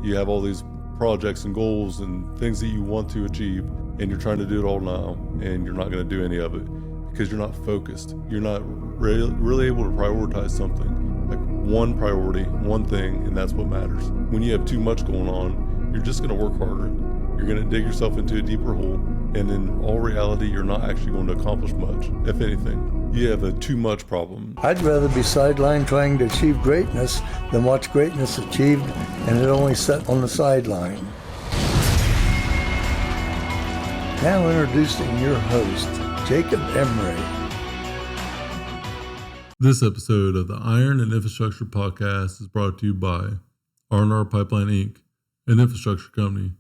You have all these projects and goals and things that you want to achieve, and you're trying to do it all now, and you're not going to do any of it because you're not focused. You're not really able to prioritize something, like one priority, one thing, and that's what matters. When you have too much going on, you're just going to work harder. You're going to dig yourself into a deeper hole, and in all reality, you're not actually going to accomplish much, if anything. You have a too much problem. I'd rather be sidelined trying to achieve greatness than watch greatness achieved and it only set on the sideline. Now introducing your host, Jacob Emery. This episode of the Iron and Infrastructure Podcast is brought to you by R&R Pipeline Inc., an infrastructure company.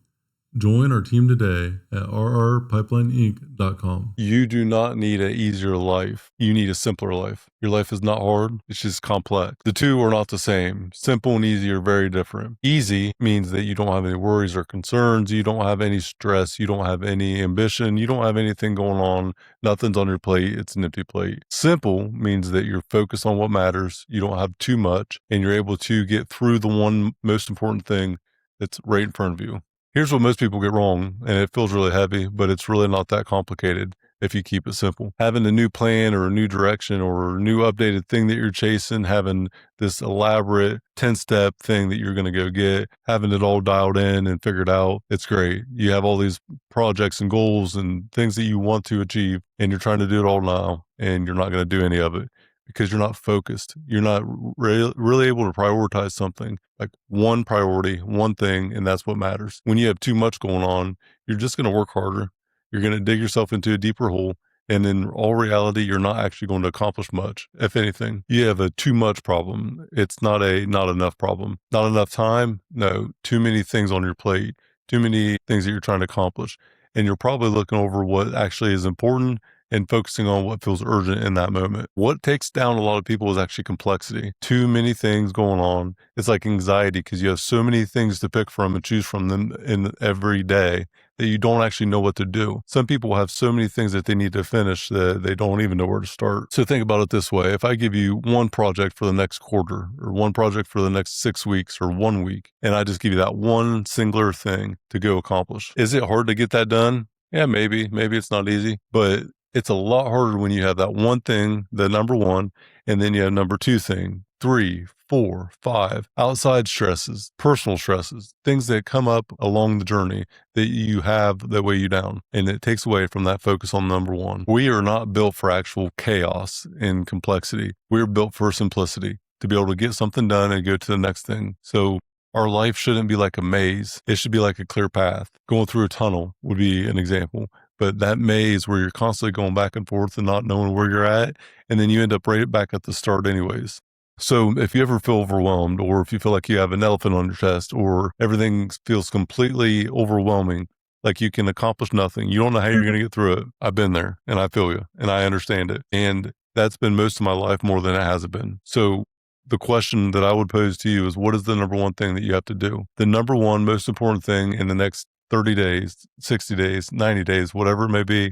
Join our team today at rrpipelineinc.com. You do not need an easier life. You need a simpler life. Your life is not hard. It's just complex. The two are not the same. Simple and easy are very different. Easy means that you don't have any worries or concerns. You don't have any stress. You don't have any ambition. You don't have anything going on. Nothing's on your plate. It's an empty plate. Simple means that you're focused on what matters. You don't have too much, and you're able to get through the one most important thing that's right in front of you. Here's what most people get wrong, and it feels really heavy, but it's really not that complicated if you keep it simple. Having a new plan or a new direction or a new updated thing that you're chasing, having this elaborate 10-step thing that you're going to go get, having it all dialed in and figured out, it's great. You have all these projects and goals and things that you want to achieve, and you're trying to do it all now, and you're not going to do any of it because you're not focused. You're not really able to prioritize something, like one priority, one thing, and that's what matters. When you have too much going on, you're just going to work harder. You're going to dig yourself into a deeper hole. And in all reality, you're not actually going to accomplish much, if anything. You have a too much problem. It's not a not enough problem. Not enough time? No. Too many things on your plate. Too many things that you're trying to accomplish. And you're probably looking over what actually is important and focusing on what feels urgent in that moment. What takes down a lot of people is actually complexity. Too many things going on. It's like anxiety because you have so many things to pick from and choose from them in every day that you don't actually know what to do. Some people have so many things that they need to finish that they don't even know where to start. So think about it this way. If I give you one project for the next quarter or one project for the next 6 weeks or 1 week, and I just give you that one singular thing to go accomplish, is it hard to get that done? Yeah, maybe. Maybe it's not easy, but it's a lot harder when you have that one thing, the number one, and then you have number two thing, 3, 4, 5, outside stresses, personal stresses, things that come up along the journey that you have that weigh you down. And it takes away from that focus on number one. We are not built for actual chaos and complexity. We're built for simplicity, to be able to get something done and go to the next thing. So our life shouldn't be like a maze. It should be like a clear path. Going through a tunnel would be an example. But that maze where you're constantly going back and forth and not knowing where you're at, and then you end up right back at the start anyways. So if you ever feel overwhelmed, or if you feel like you have an elephant on your chest, or everything feels completely overwhelming, like you can accomplish nothing, you don't know how you're going to get through it. I've been there, and I feel you, and I understand it. And that's been most of my life more than it hasn't been. So the question that I would pose to you is, what is the number one thing that you have to do? The number one most important thing in the next 30 days, 60 days, 90 days, whatever it may be,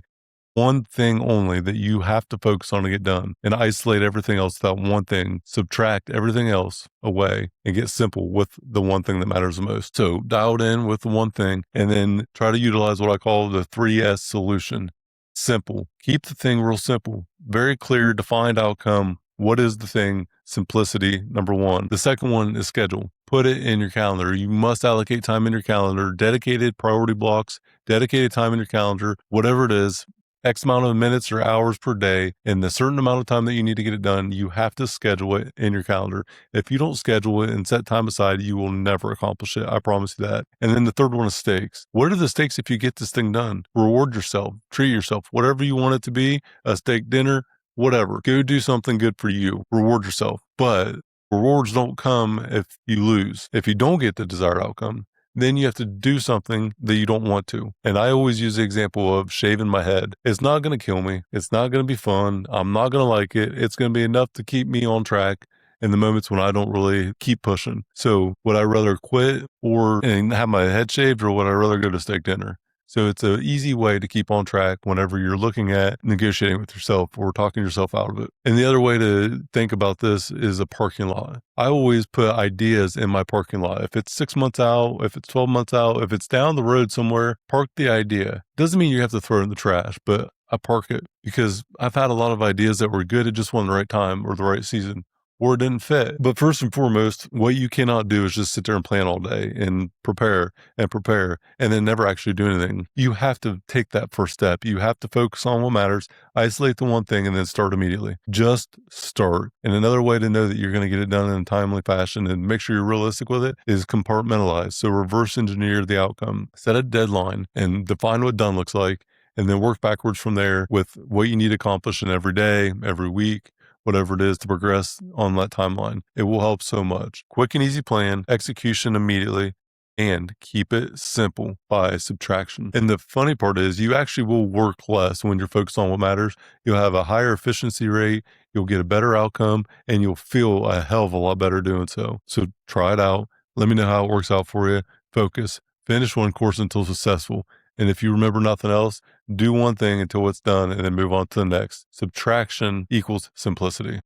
one thing only that you have to focus on to get done, and isolate everything else to that one thing, subtract everything else away, and get simple with the one thing that matters the most. So dialed in with the one thing, and then try to utilize what I call the 3S solution. Simple. Keep the thing real simple. Very clear, defined outcome. What is the thing? Simplicity, number one. The second one is schedule. Put it in your calendar. You must allocate time in your calendar, dedicated priority blocks, dedicated time in your calendar, whatever it is, X amount of minutes or hours per day, and the certain amount of time that you need to get it done, you have to schedule it in your calendar. If you don't schedule it and set time aside, you will never accomplish it. I promise you that. And then the third one is stakes. What are the stakes if you get this thing done? Reward yourself, treat yourself, whatever you want it to be, a steak dinner, whatever. Go do something good for you. Reward yourself. But rewards don't come if you lose. If you don't get the desired outcome, then you have to do something that you don't want to. And I always use the example of shaving my head. It's not going to kill me. It's not going to be fun. I'm not going to like it. It's going to be enough to keep me on track in the moments when I don't really keep pushing. So would I rather quit and have my head shaved, or would I rather go to steak dinner? So it's an easy way to keep on track whenever you're looking at negotiating with yourself or talking yourself out of it. And the other way to think about this is a parking lot. I always put ideas in my parking lot. If it's 6 months out, if it's 12 months out, if it's down the road somewhere, park the idea. Doesn't mean you have to throw it in the trash, but I park it because I've had a lot of ideas that were good. It just wasn't the right time or the right season, or it didn't fit. But first and foremost, what you cannot do is just sit there and plan all day and prepare and then never actually do anything. You have to take that first step. You have to focus on what matters, isolate the one thing, and then start immediately. Just start. And another way to know that you're going to get it done in a timely fashion and make sure you're realistic with it is compartmentalize. So reverse engineer the outcome, set a deadline, and define what done looks like, and then work backwards from there with what you need to accomplish in every day, every week, whatever it is to progress on that timeline. It will help so much. Quick and easy plan, execution immediately, and keep it simple by subtraction. And the funny part is you actually will work less when you're focused on what matters. You'll have a higher efficiency rate, you'll get a better outcome, and you'll feel a hell of a lot better doing so. So try it out. Let me know how it works out for you. Focus. Finish one course until successful. And if you remember nothing else, do one thing until it's done and then move on to the next. Subtraction equals simplicity.